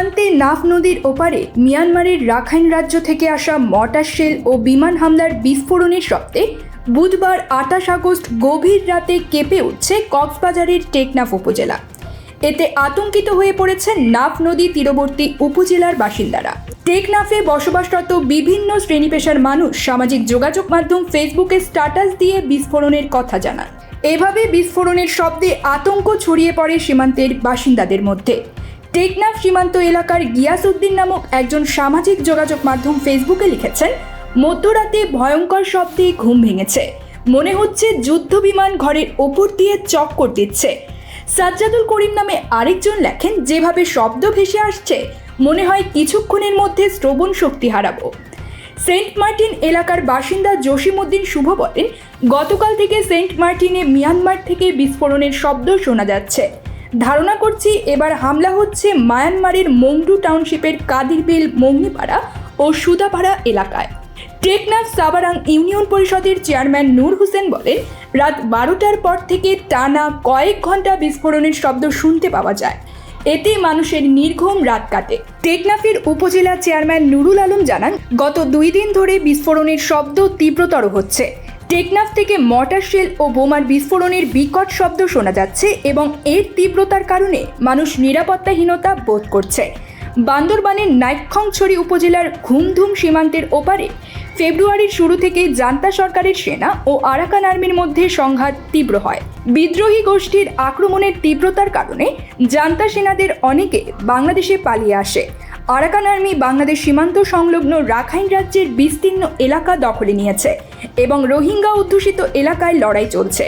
সীমান্তে নাফ নদীর ওপারে মিয়ানমারের রাখাইন রাজ্য থেকে আসা মর্টার শেল ও বিমান হামলার বিস্ফোরণের শব্দে বুধবার 28 আগস্ট গভীর রাতে কেঁপে উঠছে কক্সবাজারের টেকনাফ উপজেলা। এতে আতঙ্কিত হয়ে পড়েছে নাফ নদী তীরবর্তী উপজেলার বাসিন্দারা। টেকনাফে বসবাসরত বিভিন্ন শ্রেণী পেশার মানুষ সামাজিক যোগাযোগ মাধ্যম ফেসবুকে স্ট্যাটাস দিয়ে বিস্ফোরণের কথা জানান। এভাবে বিস্ফোরণের শব্দে আতঙ্ক ছড়িয়ে পড়ে সীমান্তের বাসিন্দাদের মধ্যে। টেকনাফ সীমান্ত এলাকার গিয়াসউদ্দিন নামক একজন সামাজিক যোগাযোগ মাধ্যম ফেসবুকে লিখেছেন, মধ্যরাতে ভয়ঙ্কর শব্দে ঘুম ভেঙেছে, মনে হচ্ছে যুদ্ধ বিমান ঘরের ওপর দিয়ে চক্কর দিচ্ছে। সাজ্জাদুল করিম নামে আরেকজন লেখেন, যেভাবে শব্দ ভেসে আসছে মনে হয় কিছুক্ষণের মধ্যে শ্রবণ শক্তি হারাবো। সেন্ট মার্টিন এলাকার বাসিন্দা জসিমউদ্দিন শুভ বলেন, গতকাল থেকে সেন্ট মার্টিনে মিয়ানমার থেকে বিস্ফোরণের শব্দ শোনা যাচ্ছে। ধারণা করছি এবার হামলা হচ্ছে মায়ানমারের মংডু টাউনশিপের কাদিরবিল, মগ্নিপাড়া ও সুদাপাড়া এলাকায়। টেকনাফ সাবারাং ইউনিয়ন পরিষদের চেয়ারম্যান নূর হোসেন বলেন, রাত 12টার পর থেকে টানা কয়েক ঘন্টা বিস্ফোরণের শব্দ শুনতে পাওয়া যায়। এতে মানুষের নির্ঘুম রাত কাটে। টেকনাফের উপজেলা চেয়ারম্যান নুরুল আলম জানান, গত 2 দিন ধরে বিস্ফোরণের শব্দ তীব্রতর হচ্ছে। টেকনাফ থেকে মর্টার শেল ও বোমার বিস্ফোরণের বিকট শব্দ শোনা যাচ্ছে এবং এর তীব্রতার কারণে মানুষ নিরাপত্তাহীনতা বোধ করছে। বান্দরবানের নাইক্ষ্যংছড়ি উপজেলার ঘুমধুম সীমান্তের ওপারে ফেব্রুয়ারির শুরু থেকে জান্তা সরকারের সেনা ও আরাকান আর্মির মধ্যে সংঘাত তীব্র হয়। বিদ্রোহী গোষ্ঠীর আক্রমণের তীব্রতার কারণে জান্তা সেনাদের অনেকে বাংলাদেশে পালিয়ে আসে। আরাকান আর্মি বাংলাদেশ সীমান্ত সংলগ্ন রাখাইন রাজ্যের বিস্তীর্ণ এলাকা দখলে নিয়েছে এবং রোহিঙ্গা অধ্যুষিত এলাকায় লড়াই চলছে।